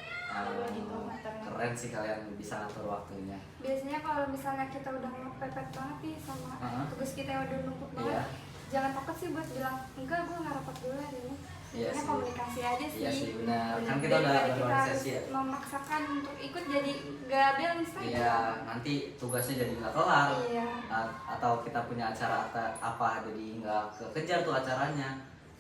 Speaker 4: Gitu ngaturnya.
Speaker 1: Keren sih kalian bisa ngatur waktunya.
Speaker 3: Biasanya kalau misalnya kita udah mepet banget nih sama tugas kita yang udah numpuk banget,
Speaker 1: Iya.
Speaker 3: jangan takut sih buat bilang enggak gue nggak rapat dulu hari ini.
Speaker 1: Iya
Speaker 3: Karena
Speaker 1: sih.
Speaker 3: komunikasi aja sih.
Speaker 1: Iya sih benar. Kan kita
Speaker 3: Daripada
Speaker 1: udah
Speaker 3: kita
Speaker 1: berorganisasi ya.
Speaker 3: harus memaksakan untuk ikut jadi nggak balance lagi.
Speaker 1: Iya, nanti tugasnya jadi nggak kelar.
Speaker 3: Iya.
Speaker 1: Atau kita punya acara apa jadi nggak kekejar tuh acaranya.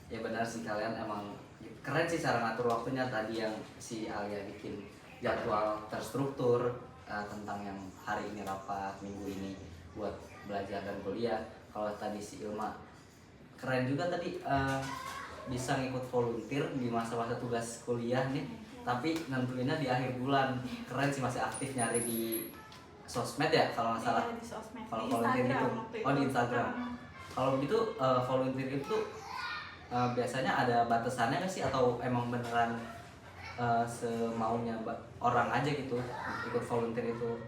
Speaker 1: Ya benar sih, kalian emang keren sih cara ngatur waktunya. Tadi yang si Alia bikin jadwal terstruktur tentang yang hari ini rapat, minggu ini buat belajar dan kuliah. Kalau tadi si Ilma keren juga tadi bisa ngikut volunteer di masa-masa tugas kuliah nih, tapi nentuinnya di akhir bulan. Keren sih, masih aktif nyari di sosmed ya kalau nggak salah.
Speaker 4: Iya, di sosmed,
Speaker 1: Kalau
Speaker 4: di
Speaker 1: volunteer
Speaker 4: Instagram
Speaker 1: itu,
Speaker 4: waktu
Speaker 1: oh di Instagram. Kalau begitu volunteer itu biasanya ada batasannya nggak sih, atau emang beneran semaunya orang aja gitu ikut volunteer itu?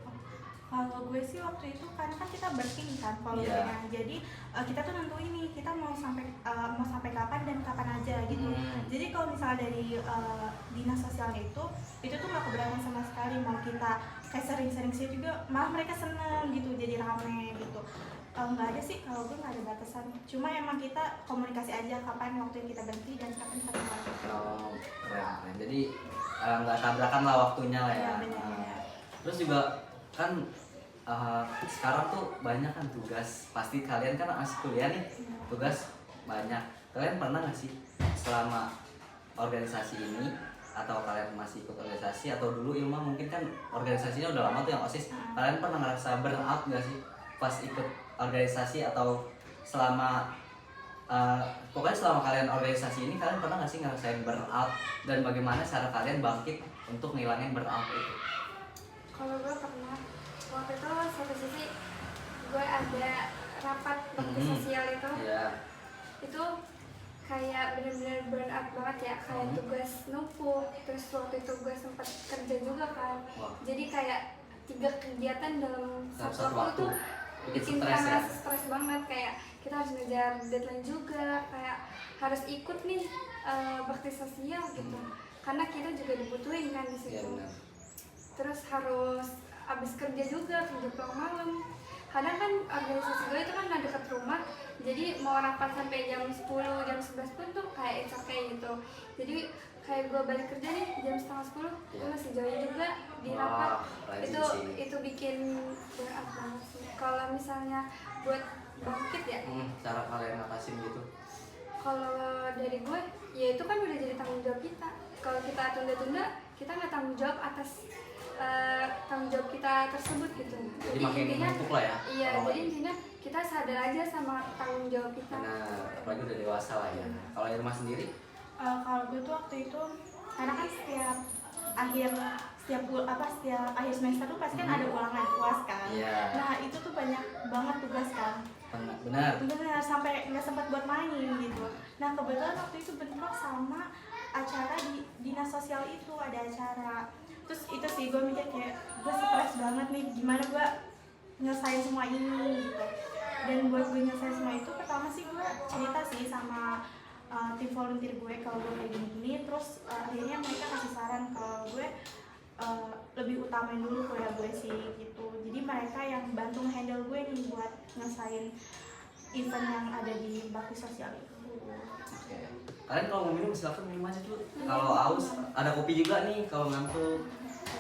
Speaker 4: Kalau gue sih waktu itu karena kan kita bertim kan volunteernya, jadi kita tuh nentuin nih kita mau sampai kapan dan kapan aja gitu. Jadi kalau misalnya dari dinas sosialnya itu tuh nggak keberatan sama sekali, mau kita kayak sering-sering sih juga malah mereka seneng gitu, jadi rame gitu. Nggak ada sih, kalau gue nggak ada batasan, cuma emang kita komunikasi aja kapan waktu yang kita berhenti dan kapan kita kembali.
Speaker 1: Oh, keren. Jadi nggak tabrakan lah waktunya lah ya.
Speaker 4: Iya, benar.
Speaker 1: Terus juga kan sekarang tuh banyak kan tugas, pasti kalian kan masih kuliah nih, tugas banyak. Kalian pernah nggak sih selama organisasi ini, atau kalian masih ikut organisasi, atau dulu Ilma mungkin kan organisasinya udah lama tuh yang OSIS, kalian pernah ngerasa burnout nggak sih pas ikut organisasi, atau selama pokoknya selama kalian organisasi ini kalian pernah nggak sih ngerasain burnout, dan bagaimana cara kalian bangkit untuk ngilangin burnout itu?
Speaker 3: Kalau gue pernah, waktu itu satu sisi gue ada rapat bakti sosial itu, itu kayak bener-bener burn out banget ya, kayak tugas numpuk, terus waktu itu gue sempat kerja juga kan. Jadi kayak 3 kegiatan dalam satu waktu tuh bikin
Speaker 1: stres ya?
Speaker 3: stres banget, kayak kita harus ngejar deadline juga, kayak harus ikut nih bakti sosial gitu, karena kita juga dibutuhin kan di situ. Terus harus abis kerja juga, kerja pulang malam. Kadang kan organisasi gue itu kan nggak deket rumah, jadi mau rapat sampai jam 10, jam 11 pun tuh kayak it's okay gitu. Jadi kayak gue balik kerja nih jam setengah 10, gue masih jauh juga di rapat. Itu bikin berat banget sih. Kalau misalnya buat bangkit ya,
Speaker 1: Cara kalian ngatasin gitu?
Speaker 3: kalau dari gue ya itu kan udah jadi tanggung jawab kita. Kalau kita tunda-tunda, kita nggak tanggung jawab atas tanggung jawab kita tersebut gitu.
Speaker 1: Jadi makin numpuk lah ya.
Speaker 3: Iya,
Speaker 1: kalau
Speaker 3: jadi intinya kita sadar aja sama tanggung jawab kita.
Speaker 1: Nah, apalagi udah dewasa lah ya. Kalau Irma sendiri?
Speaker 4: Kalau gue tuh waktu itu karena kan setiap akhir semester tuh pasti kan ada ulangan UAS kan.
Speaker 1: Iya.
Speaker 4: Nah itu tuh banyak banget tugas kan.
Speaker 1: Benar.
Speaker 4: Bener sampai nggak sempat buat main gitu. Nah kebetulan waktu itu bentrok sama acara di dinas sosial itu, ada acara. Terus itu sih gue mikir kayak gue stres banget nih, gimana gue nyelesain semua ini gitu. Dan buat gue nyelesain semua itu pertama sih gue cerita sih sama tim volunteer gue kalau gue kayak gini. Terus akhirnya mereka kasih saran kalau gue lebih utamain dulu kuliah gue sih gitu. Jadi mereka yang bantu handle gue nih buat nyelesain event yang ada di bakti sosial itu.
Speaker 1: Oke. Kalian kalau mau minum silakan minum aja dulu. Kalau haus ada kopi juga nih kalau ngantuk.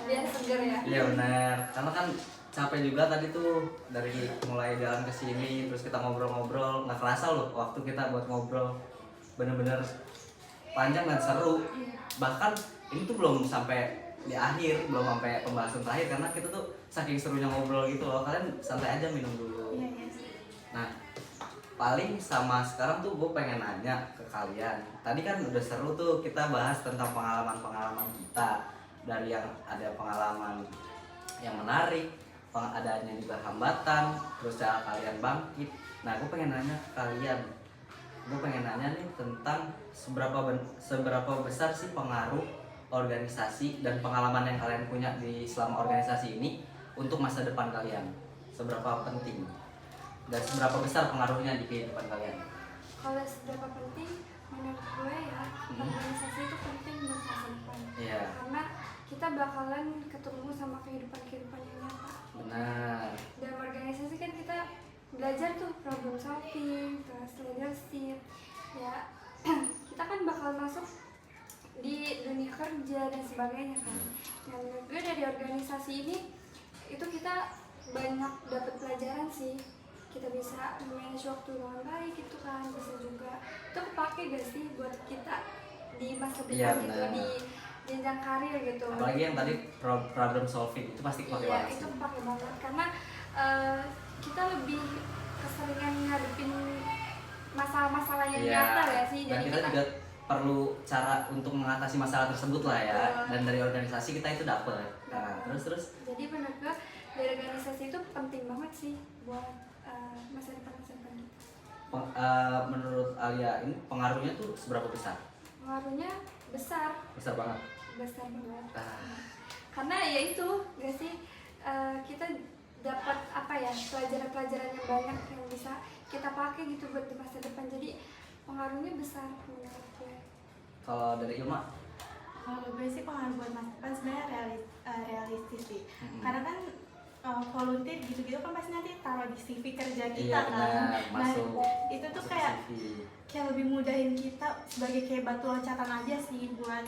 Speaker 3: Biar seger ya.
Speaker 1: Iya benar. Karena kan capek juga tadi tuh dari mulai jalan ke sini terus kita ngobrol-ngobrol, nggak kerasa loh waktu kita buat ngobrol. Bener-bener panjang dan seru. Bahkan ini tuh belum sampai di akhir, belum sampai pembahasan terakhir karena kita tuh saking serunya ngobrol gitu loh. Kalian santai aja minum dulu.
Speaker 4: Iya.
Speaker 1: Nah, paling sama sekarang tuh gue pengen nanya ke kalian. Tadi kan udah seru tuh kita bahas tentang pengalaman-pengalaman kita. Dari yang ada pengalaman yang menarik, adanya juga hambatan, terus cara kalian bangkit. Nah, gue pengen nanya ke kalian. Gue pengen nanya nih tentang seberapa besar sih pengaruh organisasi dan pengalaman yang kalian punya di selama organisasi ini untuk masa depan kalian. Seberapa penting dan seberapa besar pengaruhnya di kehidupan kalian?
Speaker 3: Kalau seberapa penting menurut gue ya, organisasi itu penting buat masa depan.
Speaker 1: Iya.
Speaker 3: Karena kita bakalan ketemu sama kehidupan yang nyata.
Speaker 1: Benar.
Speaker 3: Dalam organisasi kan kita belajar tuh problem solving, terus leadership. Ya, kita kan bakal masuk di dunia kerja dan sebagainya kan. Dan menurut gue dari organisasi ini itu kita banyak dapat pelajaran sih. Kita bisa manage waktu dengan baik gitu kan, bisa juga itu kepake gak sih buat kita di masa depan
Speaker 1: Iya,
Speaker 3: gitu,
Speaker 1: benar.
Speaker 3: di jenjang karir gitu.
Speaker 1: Apalagi yang tadi problem solving itu pasti kepake
Speaker 3: Iya,
Speaker 1: banget
Speaker 3: itu
Speaker 1: sih.
Speaker 3: kepake banget karena kita lebih keseringan ngadepin masalah-masalah yang
Speaker 1: Iya.
Speaker 3: nyata ya sih.
Speaker 1: Dan kita juga perlu cara untuk mengatasi masalah tersebut lah ya. Dan dari organisasi kita itu dapet. Nah, terus
Speaker 3: Jadi menurut gue dari organisasi itu penting banget sih buat masa depan kita.
Speaker 1: Menurut Alia ini pengaruhnya tuh seberapa besar?
Speaker 3: Pengaruhnya besar
Speaker 1: Besar banget.
Speaker 3: banget.
Speaker 1: Ah.
Speaker 3: Karena ya itu gak sih kita dapat apa ya, pelajaran-pelajaran yang banyak yang bisa kita pakai gitu buat di masa depan. Jadi pengaruhnya besar menurut gue.
Speaker 1: Kalau dari Ilma?
Speaker 4: Kalau gue sih pengaruh buat masa depan sebenarnya realistis sih. Karena kan volunteer gitu-gitu kan pasti nanti taruh di CV kerja kita
Speaker 1: Iya,
Speaker 4: kan.
Speaker 1: benar.
Speaker 4: Nah
Speaker 1: Masuk
Speaker 4: itu tuh
Speaker 1: masuk
Speaker 4: kayak
Speaker 1: CV.
Speaker 4: lebih mudahin kita sebagai kayak batu loncatan aja sih buat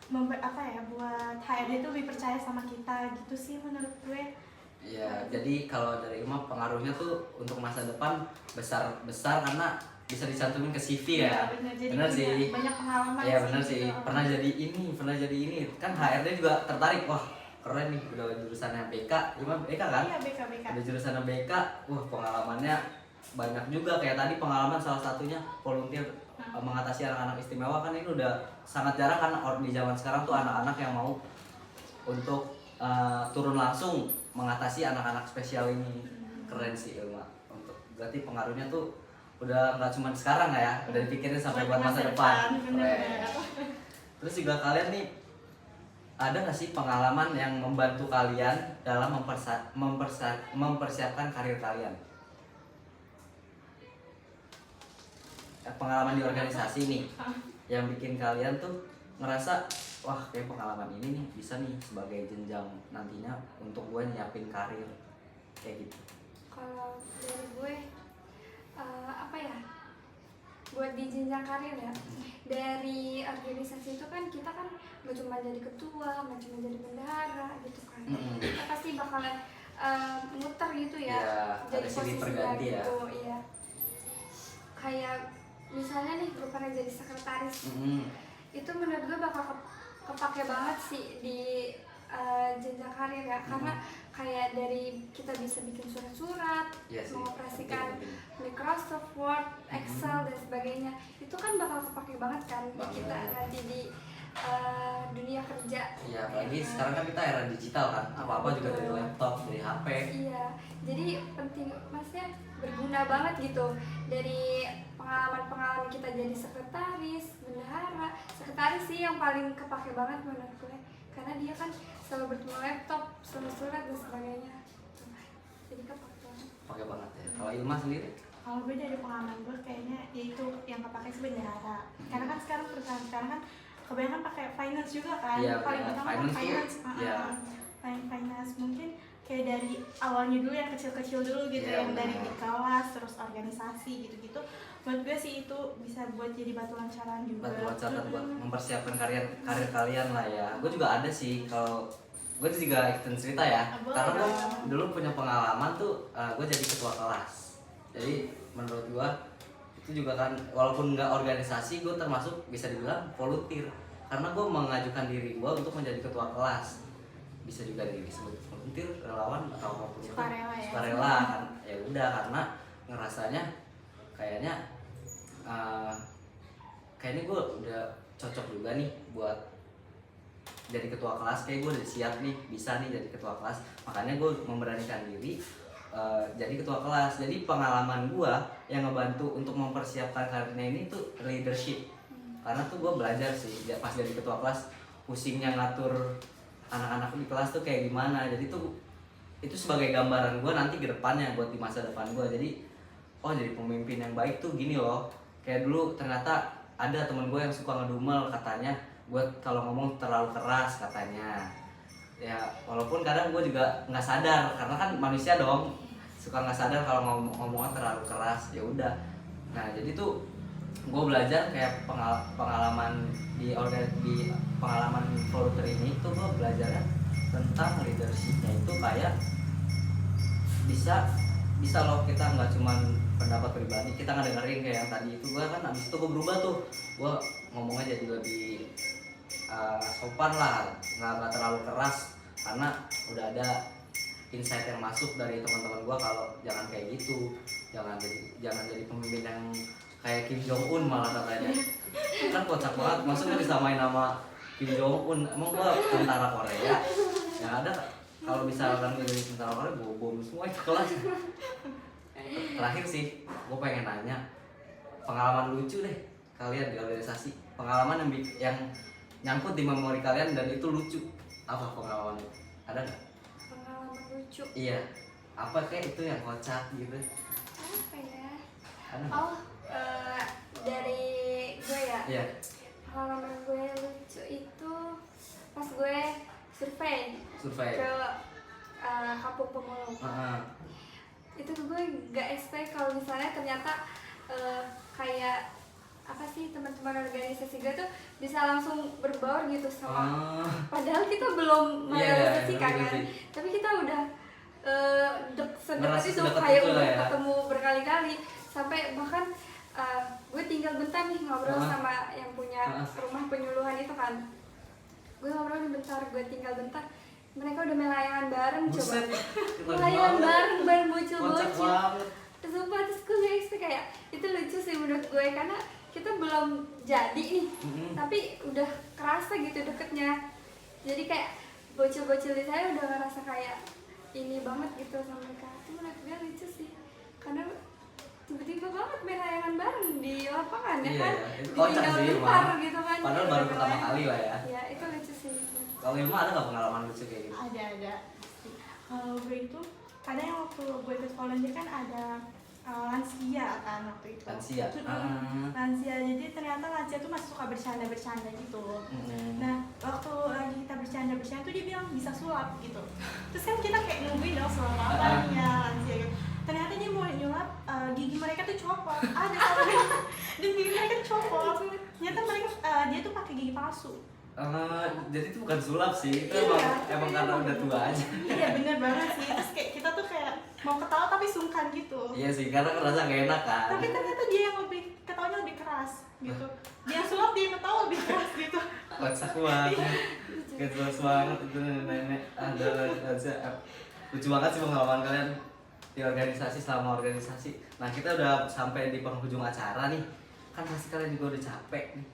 Speaker 4: buat HRD itu lebih percaya sama kita gitu sih menurut gue.
Speaker 1: Iya, jadi kalau dari Ilma pengaruhnya tuh untuk masa depan besar karena bisa dicantumin ke CV ya.
Speaker 4: Bener
Speaker 1: sih.
Speaker 4: Banyak pengalaman.
Speaker 1: Iya benar
Speaker 4: gitu.
Speaker 1: sih. Pernah jadi ini. Kan HRD juga tertarik. Wah keren nih udah jurusannya BK. Ilma BK kan?
Speaker 4: Iya BK.
Speaker 1: Ada jurusannya BK. Wah pengalamannya banyak juga. Kayak tadi pengalaman salah satunya volunteer mengatasi anak-anak istimewa kan ini udah sangat jarang kan di zaman sekarang tuh anak-anak yang mau untuk turun langsung mengatasi anak-anak spesial ini. Keren sih Ilma. Berarti pengaruhnya tuh udah nggak cuma sekarang ya, udah dipikirin sampai buat masa depan.
Speaker 4: Bener.
Speaker 1: Terus juga kalian nih ada nggak sih pengalaman yang membantu kalian dalam mempersiapkan karir kalian? Pengalaman di organisasi nih yang bikin kalian tuh ngerasa wah kayak pengalaman ini nih bisa nih sebagai jenjang nantinya untuk gue nyiapin karir kayak gitu.
Speaker 3: Kalau dari gue apa ya, buat di jenjang karir ya, dari organisasi itu kan kita kan gak cuma jadi ketua, gak cuma jadi bendahara gitu kan. Kita pasti bakalan muter gitu ya,
Speaker 1: Iya,
Speaker 3: jadi
Speaker 1: ada silih
Speaker 3: posisinya
Speaker 1: berganti ya.
Speaker 3: gitu. Iya, kayak misalnya nih gue pernah jadi sekretaris,
Speaker 1: Mm-mm.
Speaker 3: itu menurut gue bakal kepake banget sih di jenjang karir ya, karena kayak dari kita bisa bikin surat-surat,
Speaker 1: Iya sih,
Speaker 3: mengoperasikan
Speaker 1: penting.
Speaker 3: Microsoft Word, Excel dan sebagainya, itu kan bakal kepake banget kan di
Speaker 1: Banget.
Speaker 3: kita nanti di dunia kerja.
Speaker 1: Iya, apalagi sekarang kan kita era digital kan, apa-apa juga dari laptop, dari HP.
Speaker 3: Iya, jadi penting, maksudnya berguna banget gitu dari pengalaman-pengalaman kita jadi sekretaris, bendahara. Sekretaris sih yang paling kepake banget menurut gue, karena dia kan selalu bertemu laptop, surat dan sebagainya. Jadi kepake banget.
Speaker 1: Pakai banget ya. Kalau Ilma sendiri?
Speaker 4: Kalau gue dari pengalaman gue kayaknya yaitu yang kepake sih bendahara. Karena kan sekarang perusahaan sekarang kan kebanyakan pakai finance juga kan.
Speaker 1: Iya,
Speaker 4: Paling
Speaker 1: benar.
Speaker 4: utama kan
Speaker 1: Finance tuh,
Speaker 4: finance.
Speaker 1: iya.
Speaker 4: Finance mungkin kayak dari awalnya dulu yang kecil-kecil dulu gitu,
Speaker 1: Iya,
Speaker 4: yang dari
Speaker 1: benar.
Speaker 4: di kelas terus organisasi gitu-gitu. Menurut gue sih itu bisa buat jadi batu lancaran juga.
Speaker 1: Buat catatan buat
Speaker 4: Mm-mm.
Speaker 1: mempersiapkan karir kalian lah ya. Gue juga ada sih, kalau gue juga ikutin cerita ya.
Speaker 4: Boleh
Speaker 1: Karena gue
Speaker 4: dong.
Speaker 1: dulu punya pengalaman tuh, gue jadi ketua kelas. Jadi menurut gue itu juga kan, walaupun nggak organisasi, gue termasuk bisa dibilang volunteer. Karena gue mengajukan diri gue untuk menjadi ketua kelas. Bisa juga disebut volunteer, relawan atau apapun itu.
Speaker 4: Sukarela ya.
Speaker 1: Sukarela kan. Ya udah, karena ngerasanya kayaknya kayaknya gue udah cocok juga nih buat jadi ketua kelas. Kayak gue udah siap nih, bisa nih jadi ketua kelas. Makanya gue memberanikan diri jadi ketua kelas. Jadi pengalaman gue yang ngebantu untuk mempersiapkan karirnya ini tuh leadership. Karena tuh gue belajar sih pas jadi ketua kelas, pusingnya ngatur anak-anak di kelas tuh kayak gimana. Jadi tuh itu sebagai gambaran gue nanti ke depannya buat di masa depan gue. Jadi oh, jadi pemimpin yang baik tuh gini loh. Kayak dulu ternyata ada temen gue yang suka ngedumel, katanya gue kalau ngomong terlalu keras katanya. Ya walaupun kadang gue juga nggak sadar, karena kan manusia dong, suka nggak sadar kalau ngomongnya terlalu keras. Ya udah, nah jadi tuh gue belajar kayak pengalaman di pengalaman volunteer ini tuh gue belajarnya tentang leadershipnya itu kayak bisa loh, kita nggak cuman pendapat pribadi, kita nggak dengerin kayak yang tadi itu. Gue kan abis itu gue berubah tuh, gue ngomongnya jadi lebih sopan lah, nggak terlalu keras, karena udah ada insight yang masuk dari teman-teman gue kalau jangan kayak gitu, jangan jadi pemimpin yang kayak Kim Jong Un malah katanya. Kan kocak banget, maksudnya disamain nama Kim Jong Un. Emang gue tentara Korea yang ada, kalau misalkan gue jadi tentara Korea gue bom semua itu kelas. Terakhir sih gue pengen nanya pengalaman lucu deh kalian di organisasi, pengalaman yang nyangkut di memori kalian dan itu lucu. Apa pengalamannya? Ada nggak?
Speaker 3: Pengalaman lucu
Speaker 1: Iya, apa kayak itu yang kocak gitu?
Speaker 3: apa ya?
Speaker 1: Ada nggak?
Speaker 3: Oh, dari gue ya.
Speaker 1: Iya.
Speaker 3: Pengalaman gue lucu itu pas gue survei
Speaker 1: Survei.
Speaker 3: ke kampung pemulung. Itu gue gak expect kalau misalnya ternyata kayak apa sih, teman-teman organisasi gue tuh bisa langsung berbaur gitu sama, padahal kita belum merealisasikan
Speaker 1: iya,
Speaker 3: kan,
Speaker 1: iya.
Speaker 3: tapi kita udah sedekat
Speaker 1: Ngerasa
Speaker 3: itu,
Speaker 1: sedekat
Speaker 3: kayak
Speaker 1: itu
Speaker 3: udah
Speaker 1: lah ya.
Speaker 3: ketemu berkali-kali, sampai bahkan gue tinggal bentar nih ngobrol sama yang punya rumah penyuluhan itu kan. Gue ngobrol bentar, gue tinggal bentar, mereka udah melayangan bareng.
Speaker 1: Buset,
Speaker 3: Coba
Speaker 1: keren
Speaker 3: melayangan
Speaker 1: banget.
Speaker 3: bareng
Speaker 1: Kocak
Speaker 3: bocil-bocil.
Speaker 1: banget.
Speaker 3: Sumpah, terus gue gak expect, kayak itu lucu sih menurut gue, karena kita belum jadi nih, tapi udah kerasa gitu deketnya. Jadi kayak bocil-bocil di saya udah ngerasa kayak ini banget gitu sama mereka. Itu menurut gue lucu sih, karena tiba-tiba banget main layangan bareng di lapangan ya
Speaker 1: Iya,
Speaker 3: kan,
Speaker 1: iya. Itu kocak
Speaker 3: ditinggal
Speaker 1: sih,
Speaker 3: bentar
Speaker 1: Ilma.
Speaker 3: gitu kan.
Speaker 1: Padahal baru pertama kali lah ya.
Speaker 3: Ya itu lucu sih.
Speaker 1: Kalau Ilma ada nggak pengalaman lucu kayak gitu?
Speaker 4: Ada. Kalau gue itu kadang yang waktu gue ikut volunteer kan ada lansia kan waktu itu.
Speaker 1: Lansia?
Speaker 4: Lansia, jadi ternyata lansia tuh masih suka bercanda gitu. Nah waktu lagi kita bercanda tuh dia bilang bisa sulap gitu. Terus kan kita kayak nungguin dong sulap apanya lansia gitu. Ternyata dia mau nyulap gigi mereka tuh copot. Ada dan gigi mereka tuh copot. Ternyata mereka dia tuh pakai gigi palsu.
Speaker 1: Jadi itu bukan sulap sih, itu
Speaker 4: Iya,
Speaker 1: emang karena udah tua aja.
Speaker 4: Iya bener banget sih. Terus kayak kita tuh kayak mau ketawa tapi sungkan gitu.
Speaker 1: Iya sih, karena ngerasa gak enak kan.
Speaker 4: Tapi ternyata dia yang lebih ketawanya lebih keras keras gitu. Dia sulap dia tahu lebih keras gitu.
Speaker 1: Kocak banget. Kocak banget itu nenek. Ada lucu banget sih pengalaman kalian di organisasi, selama organisasi. Nah, kita udah sampai di penghujung acara nih. Kan pasti kalian juga udah capek nih.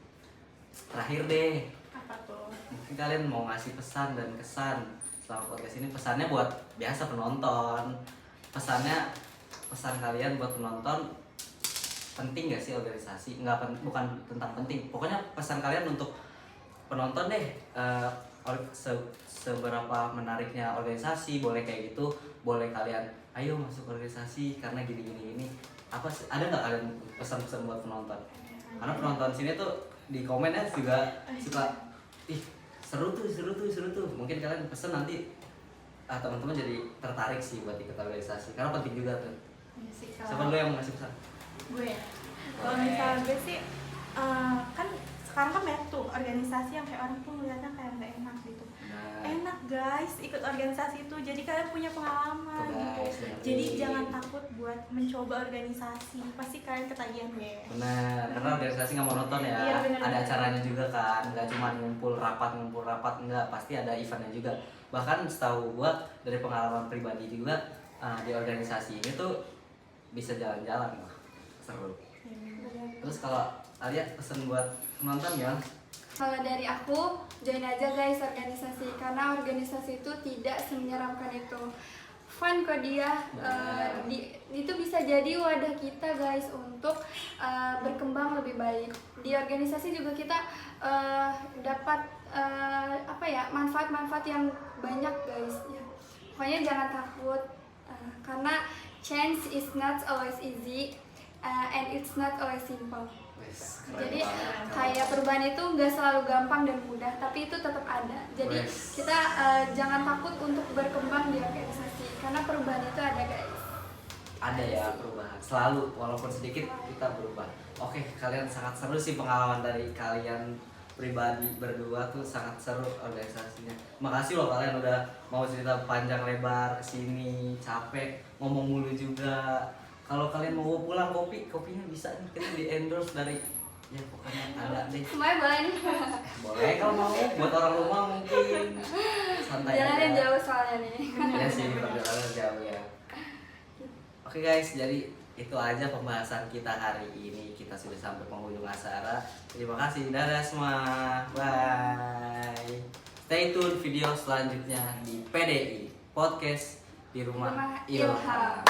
Speaker 1: Terakhir deh,
Speaker 4: Apa tuh?
Speaker 1: mungkin kalian mau ngasih pesan dan kesan selama podcast ini. Pesannya buat biasa penonton. Pesan kalian buat penonton, penting gak sih organisasi? Bukan tentang penting. Pokoknya pesan kalian untuk penonton deh, seberapa menariknya organisasi. Boleh kayak gitu, boleh kalian ayo masuk organisasi karena gini. Apa sih, ada nggak kalian pesan-pesan buat penonton? Karena penonton sini tuh di komennya juga suka, ih seru tuh. Mungkin kalian pesen nanti teman-teman jadi tertarik sih buat ikut organisasi, karena penting juga tuh.
Speaker 4: Iya sih,
Speaker 1: Siapa dulu yang mau ngasih pesan?
Speaker 4: gue ya. Kalau misalnya gue sih kan sekarang kan banyak tuh organisasi yang kayak orang tuh ngeliatnya kayak nggak enak gitu.
Speaker 1: Nah,
Speaker 4: Enak guys, ikut organisasi itu jadi kalian punya pengalaman
Speaker 1: Tuh,
Speaker 4: gitu.
Speaker 1: guys, dengerin.
Speaker 4: Jadi jangan takut buat mencoba organisasi, pasti kalian ketagihan deh.
Speaker 1: benar, karena organisasi nggak monoton ya.
Speaker 4: Iya, benar.
Speaker 1: Ada acaranya juga kan, nggak cuma ngumpul rapat, enggak, pasti ada eventnya juga. Bahkan setahu gua dari pengalaman pribadi juga, di organisasi ini tuh bisa jalan-jalan, wah seru. Terus kalau Alia pesen buat penonton ya?
Speaker 3: Kalau dari aku, join aja guys organisasi, karena organisasi itu tidak semenyeramkan itu. Fun kok dia, itu bisa jadi wadah kita guys untuk berkembang lebih baik. Di organisasi juga kita dapat manfaat-manfaat yang banyak guys. Ya. Pokoknya jangan takut, karena change is not always easy, and it's not always simple.
Speaker 1: Wes, keren
Speaker 3: Jadi
Speaker 1: banget.
Speaker 3: kayak perubahan itu nggak selalu gampang dan mudah, tapi itu tetap ada. Jadi
Speaker 1: Wes.
Speaker 3: kita jangan takut untuk berkembang di organisasi, karena perubahan itu ada guys.
Speaker 1: Ada ya perubahan, selalu walaupun sedikit kita berubah. Oke, kalian sangat seru sih pengalaman dari kalian pribadi berdua tuh, sangat seru organisasinya. Makasih loh kalian udah mau cerita panjang lebar kesini, capek ngomong mulu juga. Kalau kalian mau pulang kopinya bisa nih, kita di endorse dari ya pokoknya ada deh.
Speaker 3: Semuanya boleh nih.
Speaker 1: Boleh kalau mau, buat orang rumah mungkin santai
Speaker 3: Jalannya
Speaker 1: aja.
Speaker 3: jauh soalnya nih.
Speaker 1: Ya sih, perjalanan jauh ya. Oke guys, jadi itu aja pembahasan kita hari ini. Kita sudah sampai penghujung acara. Terima kasih, dadah semua. Bye. Stay tune video selanjutnya di PDI Podcast di Rumah
Speaker 3: Rumah
Speaker 1: Ilham.
Speaker 3: Ilham.